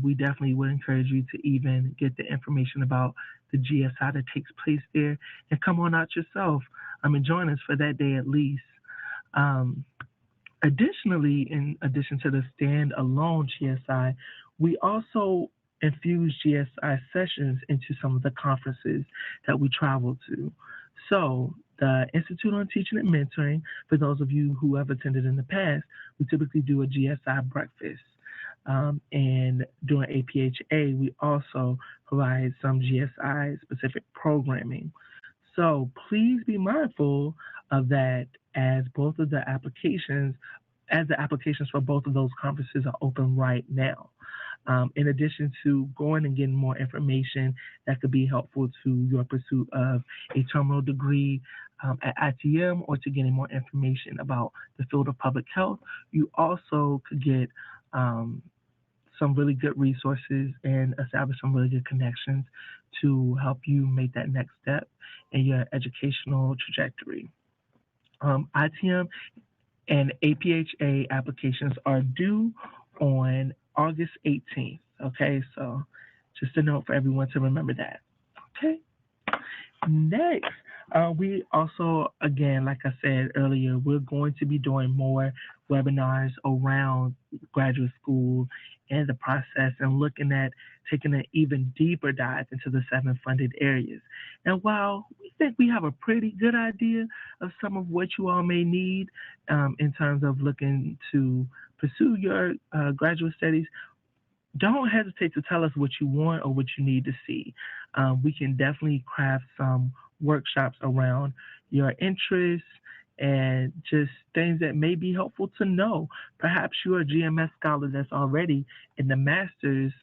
we definitely would encourage you to even get the information about the GSI that takes place there and come on out yourself and join us for that day at least. Additionally, in addition to the standalone GSI, we also infuse GSI sessions into some of the conferences that we travel to. So the Institute on Teaching and Mentoring, for those of you who have attended in the past, we typically do a GSI breakfast. And during APHA, we also provide some GSI specific programming. So please be mindful of that, as the applications for both of those conferences are open right now. In addition to going and getting more information that could be helpful to your pursuit of a terminal degree at ITM, or to getting more information about the field of public health, you also could get some really good resources and establish some really good connections to help you make that next step in your educational trajectory. ITM and APHA applications are due on August 18th. Okay, so just a note for everyone to remember that. Okay. Next, we also, again, like I said earlier, we're going to be doing more webinars around graduate school and the process and looking at taking an even deeper dive into the 7 funded areas. And while we think we have a pretty good idea of some of what you all may need in terms of looking to pursue your graduate studies, don't hesitate to tell us what you want or what you need to see. We can definitely craft some workshops around your interests and just things that may be helpful to know. Perhaps you're a GMS scholar that's already in the master's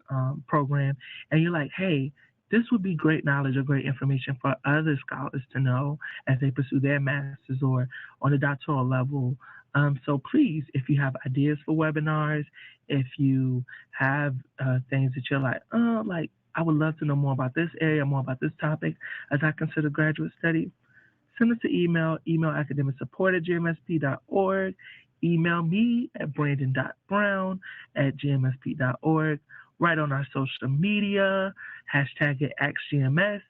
program and you're like, hey, this would be great knowledge or great information for other scholars to know as they pursue their master's or on the doctoral level. So please, if you have ideas for webinars, if you have things that you're like I would love to know more about this area, more about this topic as I consider graduate study, send us an email academicsupport@gmsp.org, email me at brandon.brown@gmsp.org, write on our social media, hashtag it AskGMS.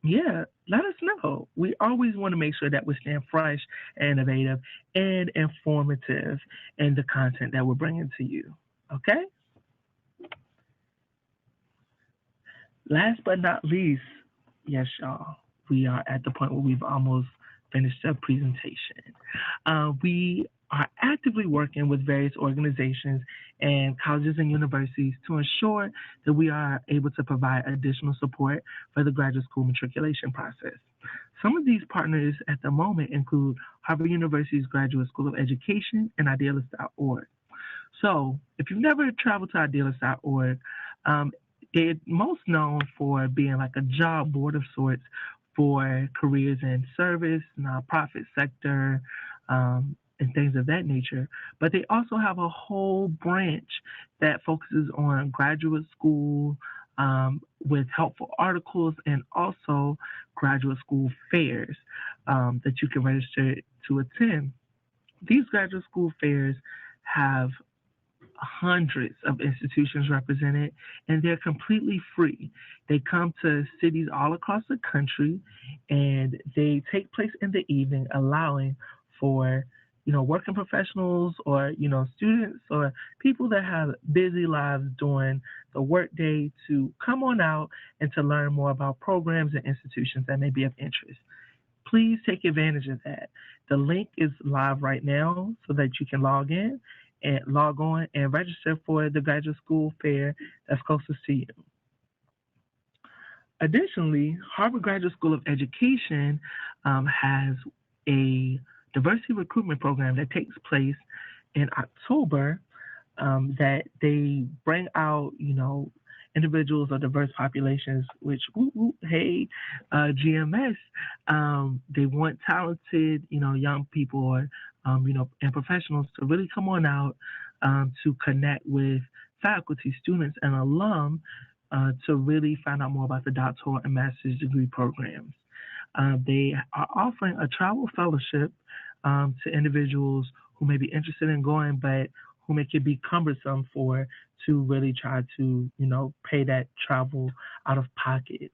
Yeah, let us know. We always want to make sure that we're staying fresh, innovative, and informative in the content that we're bringing to you. Okay? Last but not least, yes, y'all, we are at the point where we've almost finished the presentation. We are actively working with various organizations and colleges and universities to ensure that we are able to provide additional support for the graduate school matriculation process. Some of these partners at the moment include Harvard University's Graduate School of Education and Idealist.org. So if you've never traveled to Idealist.org, they're most known for being like a job board of sorts for careers in service, nonprofit sector, and things of that nature. But they also have a whole branch that focuses on graduate school with helpful articles and also graduate school fairs that you can register to attend. These graduate school fairs have hundreds of institutions represented, and they're completely free. They come to cities all across the country, and they take place in the evening, allowing for working professionals or students or people that have busy lives during the workday to come on out and to learn more about programs and institutions that may be of interest. Please take advantage of that. The link is live right now so that you can log on and register for the graduate school fair that's closest to you. Additionally, Harvard Graduate School of Education has a diversity recruitment program that takes place in October that they bring out, individuals of diverse populations, which, hey, GMS, they want talented, young people or, and professionals to really come on out to connect with faculty, students, and alum to really find out more about the doctoral and master's degree programs. They are offering a travel fellowship to individuals who may be interested in going, but whom it could be cumbersome to really try to, pay that travel out of pocket.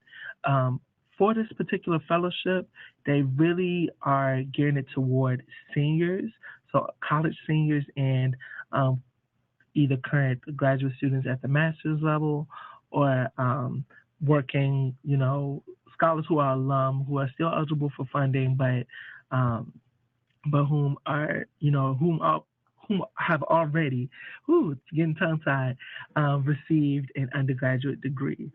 For this particular fellowship, they really are gearing it toward seniors, so college seniors and either current graduate students at the master's level or working, scholars who are alum who are still eligible for funding, but whom are, whom have already, it's getting tongue-tied, received an undergraduate degree.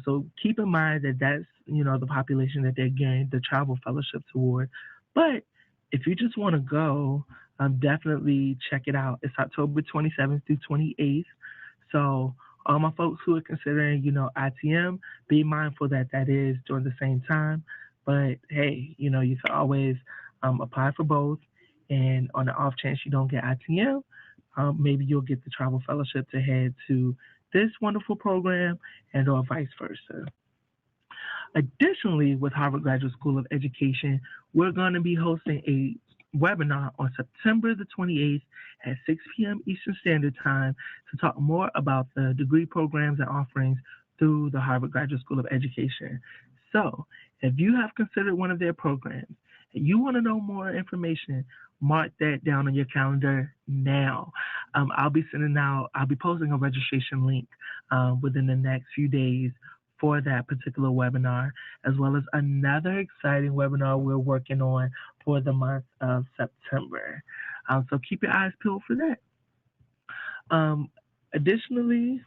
So keep in mind that that's, the population that they're gearing the travel fellowship toward. But if you just want to go, definitely check it out. It's October 27th through 28th. So all my folks who are considering, ITM, be mindful that is during the same time. But hey, you can always apply for both. And on the off chance you don't get ITM, maybe you'll get the travel fellowship to head to this wonderful program and or vice versa. Additionally, with Harvard Graduate School of Education, we're going to be hosting a webinar on September the 28th at 6 p.m. Eastern Standard Time to talk more about the degree programs and offerings through the Harvard Graduate School of Education. So, if you have considered one of their programs and you want to know more information, mark that down on your calendar now. I'll be posting a registration link within the next few days for that particular webinar, as well as another exciting webinar we're working on for the month of September. So keep your eyes peeled for that. Additionally,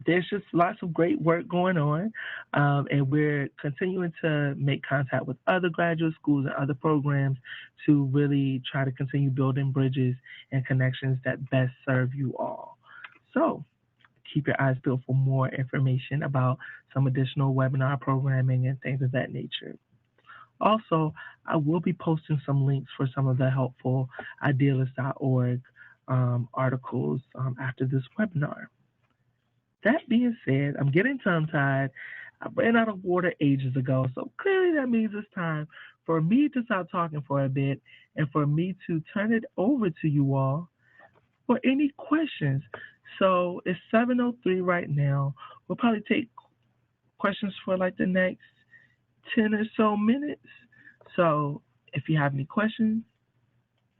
there's just lots of great work going on, and we're continuing to make contact with other graduate schools and other programs to really try to continue building bridges and connections that best serve you all. So keep your eyes peeled for more information about some additional webinar programming and things of that nature. Also, I will be posting some links for some of the helpful idealist.org articles after this webinar. That being said, I'm getting tongue-tied. I ran out of water ages ago, so clearly that means it's time for me to stop talking for a bit and for me to turn it over to you all for any questions. So it's 7:03 right now. We'll probably take questions for like the next 10 or so minutes. So if you have any questions,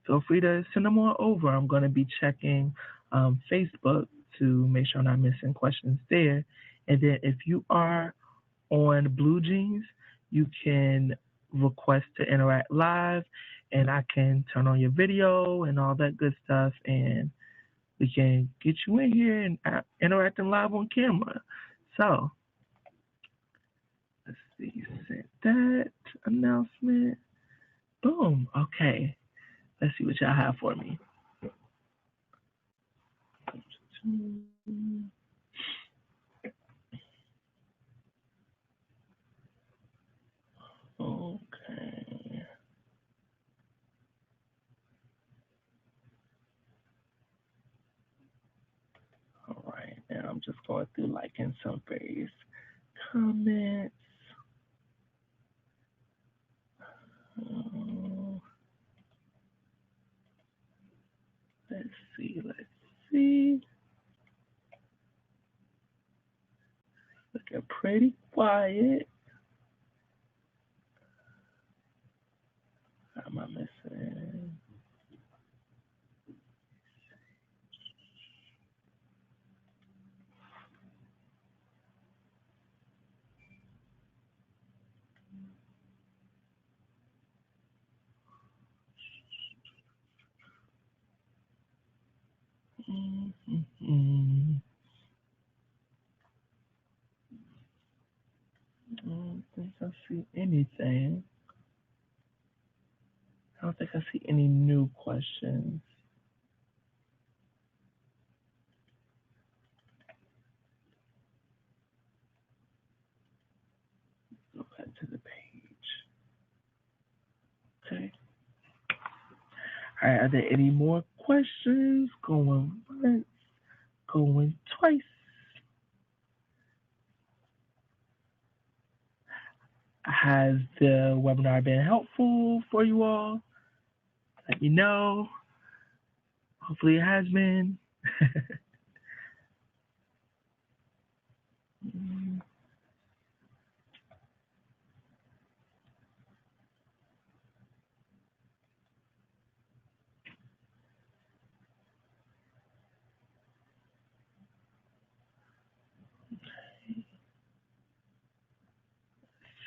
feel free to send them on over. I'm going to be checking Facebook to make sure I'm not missing questions there. And then if you are on Blue Jeans, you can request to interact live, and I can turn on your video and all that good stuff, and we can get you in here and interacting live on camera. So let's see, sent that announcement. Boom. Okay. Let's see what y'all have for me. Okay. All right. Now I'm just going through liking some various comments. Let's see. Looking pretty quiet. What am I missing? I don't think I see anything. I don't think I see any new questions. Go back to the page. Okay. All right, are there any more questions? Going once, going twice. Has the webinar been helpful for you all? Let me know. Hopefully it has been.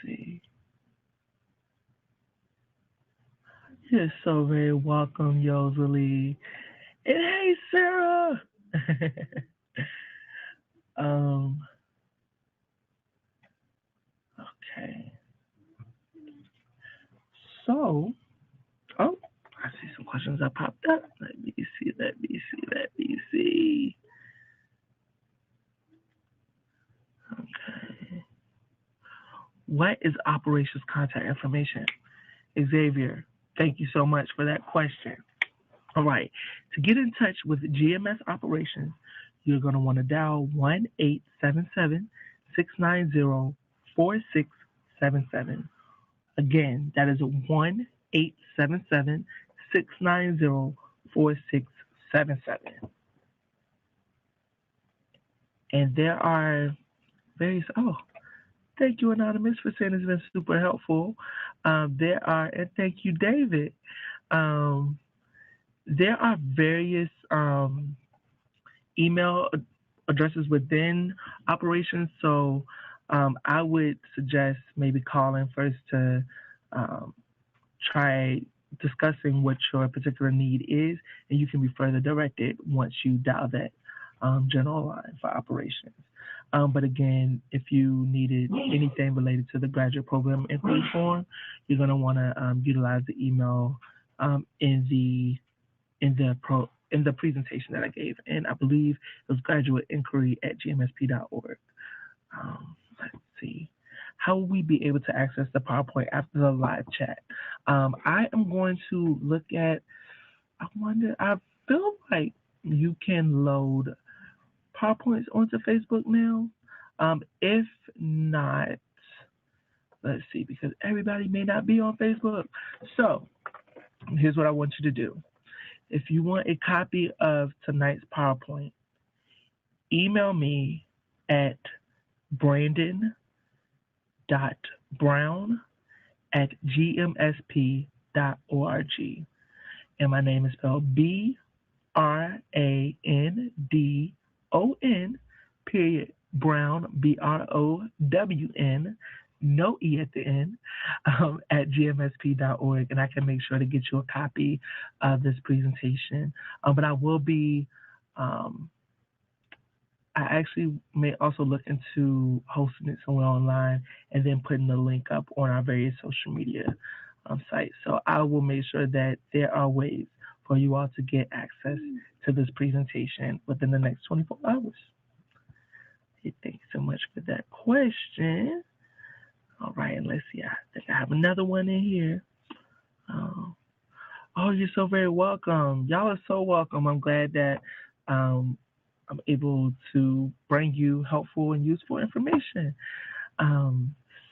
See. You're so very welcome, Yosley. And hey, Sarah. Okay. So, I see some questions that popped up. Let me see. Okay. What is operations contact information? Xavier, thank you so much for that question. All right. To get in touch with GMS operations, you're going to want to dial 1-877-690-4636. 4677. Again, that is 1-877-690-4677. And there are various, thank you, Anonymous, for saying it's been super helpful. And thank you, David. There are various email addresses within operations, so I would suggest maybe calling first to try discussing what your particular need is, and you can be further directed once you dial that general line for operations. But again, if you needed anything related to the graduate program inquiry form, you're going to want to utilize the email in the presentation that I gave, and I believe it was graduateinquiry@gmsp.org. Let's see. How will we be able to access the PowerPoint after the live chat? I am going to look at, I feel like you can load PowerPoints onto Facebook now. If not, let's see, because everybody may not be on Facebook. So here's what I want you to do. If you want a copy of tonight's PowerPoint, email me at brandon.brown@gmsp.org. And my name is spelled BRANDON, Brown, BROWN, no E at the end, at gmsp.org, and I can make sure to get you a copy of this presentation. But I will be, I actually may also look into hosting it somewhere online and then putting the link up on our various social media sites. So I will make sure that there are ways for you all to get access to this presentation within the next 24 hours. Hey, thank you so much for that question. All right, and let's see. I think I have another one in here. Oh, you're so very welcome. Y'all are so welcome. I'm glad that I'm able to bring you helpful and useful information.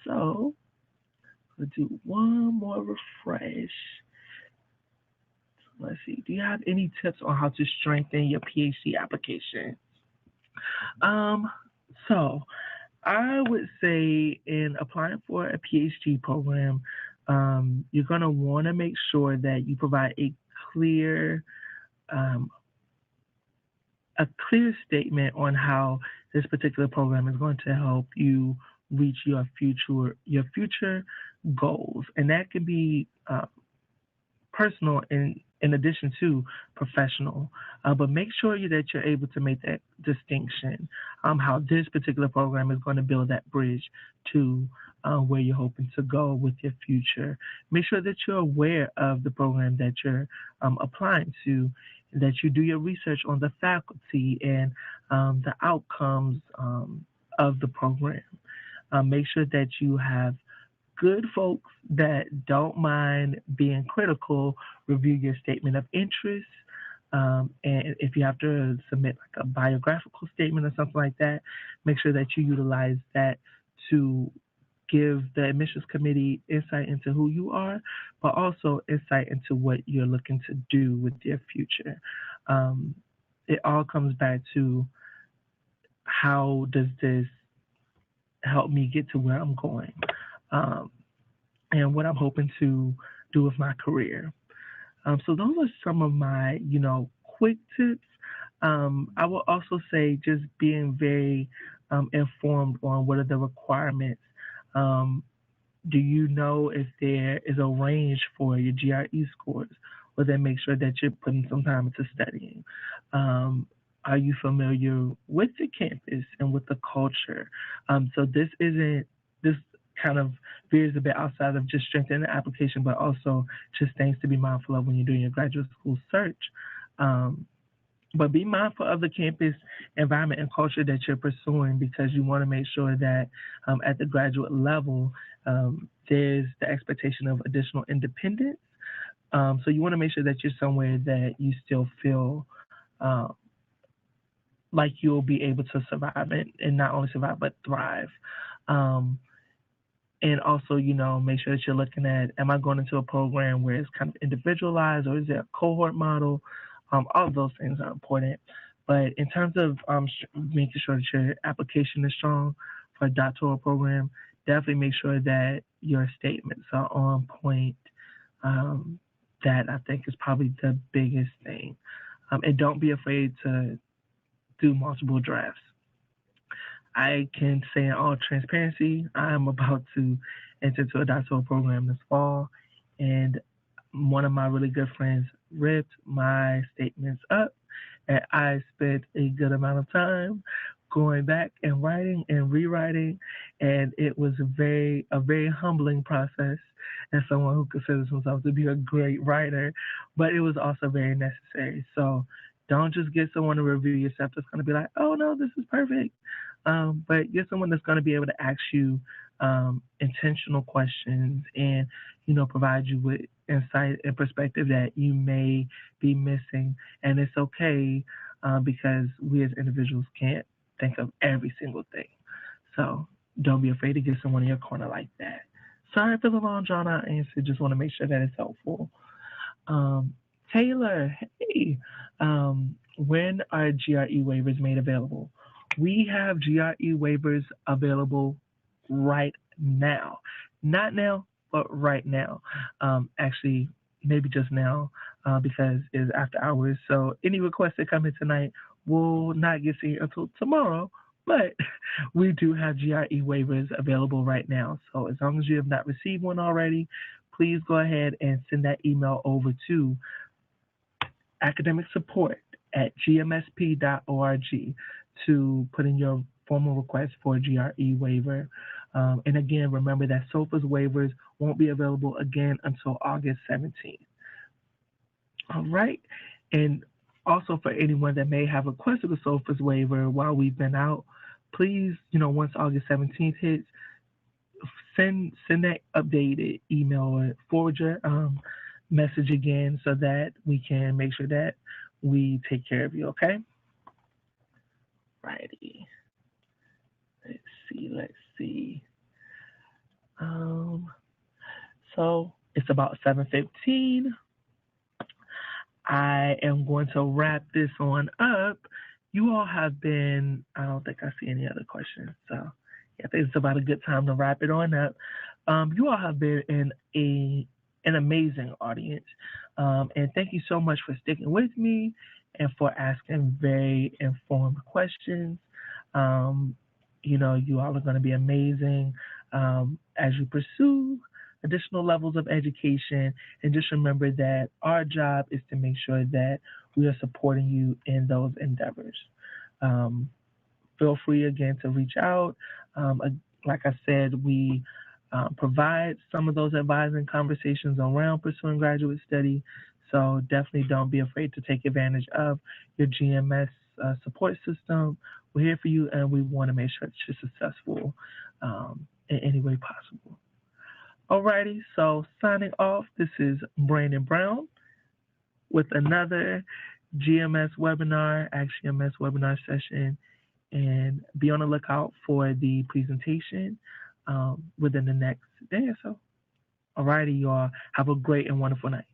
So we'll do one more refresh. Let's see. Do you have any tips on how to strengthen your PhD application? So I would say in applying for a PhD program, you're going to want to make sure that you provide a clear statement on how this particular program is going to help you reach your future goals, and that can be personal in addition to professional, but make sure that you're able to make that distinction, how this particular program is going to build that bridge to where you're hoping to go with your future. Make sure that you're aware of the program that you're applying to, that you do your research on the faculty and the outcomes of the program. Make sure that you have good folks that don't mind being critical, review your statement of interest, and if you have to submit like a biographical statement or something like that, make sure that you utilize that to give the admissions committee insight into who you are, but also insight into what you're looking to do with your future. It all comes back to, how does this help me get to where I'm going? And what I'm hoping to do with my career. So those are some of my, quick tips. I will also say just being very informed on what are the requirements. Do you know if there is a range for your GRE scores? Well, then make sure that you're putting some time into studying. Are you familiar with the campus and with the culture? So this kind of veers a bit outside of just strengthening the application, but also just things to be mindful of when you're doing your graduate school search. But be mindful of the campus environment and culture that you're pursuing, because you want to make sure that at the graduate level, there's the expectation of additional independence. So you want to make sure that you're somewhere that you still feel like you'll be able to survive and not only survive, but thrive. And also, make sure that you're looking at, am I going into a program where it's kind of individualized, or is it a cohort model? All of those things are important. But in terms of making sure that your application is strong for a doctoral program, definitely make sure that your statements are on point. That I think is probably the biggest thing. And don't be afraid to do multiple drafts. I can say in all transparency, I'm about to enter into a doctoral program this fall, and one of my really good friends ripped my statements up, and I spent a good amount of time going back and writing and rewriting, and it was a very humbling process as someone who considers himself to be a great writer, but it was also very necessary. So don't just get someone to review your stuff that's going to be like, oh no, this is perfect. But get someone that's going to be able to ask you intentional questions and, provide you with insight and perspective that you may be missing. And it's okay because we as individuals can't think of every single thing. So don't be afraid to get someone in your corner like that. Sorry for the long drawn out answer. Just want to make sure that it's helpful. Taylor, hey, when are GRE waivers made available? We have GRE waivers available right now. Not now, but right now. Actually, maybe just now because it's after hours. So any requests that come in tonight will not get seen until tomorrow. But we do have GRE waivers available right now. So as long as you have not received one already, please go ahead and send that email over to academicsupport@gmsp.org to put in your formal request for a GRE waiver. And again, remember that SOFA's waivers won't be available again until August 17th. All right. And also for anyone that may have requested a SOFA's waiver while we've been out, please, once August 17th hits, send that updated email or forward your message again so that we can make sure that we take care of you, okay? Righty. Let's see. So it's about 7:15. I am going to wrap this on up. You all have been, I don't think I see any other questions. So yeah, I think it's about a good time to wrap it on up. You all have been an amazing audience. And thank you so much for sticking with me and for asking very informed questions. You all are going to be amazing as you pursue additional levels of education. And just remember that our job is to make sure that we are supporting you in those endeavors. Feel free again to reach out. Like I said, we provide some of those advising conversations around pursuing graduate study. So definitely don't be afraid to take advantage of your GMS support system. We're here for you, and we want to make sure that you're successful in any way possible. Alrighty, so signing off, this is Brandon Brown with another GMS webinar, AskGMS webinar session, and be on the lookout for the presentation within the next day or so. Alrighty, y'all, have a great and wonderful night.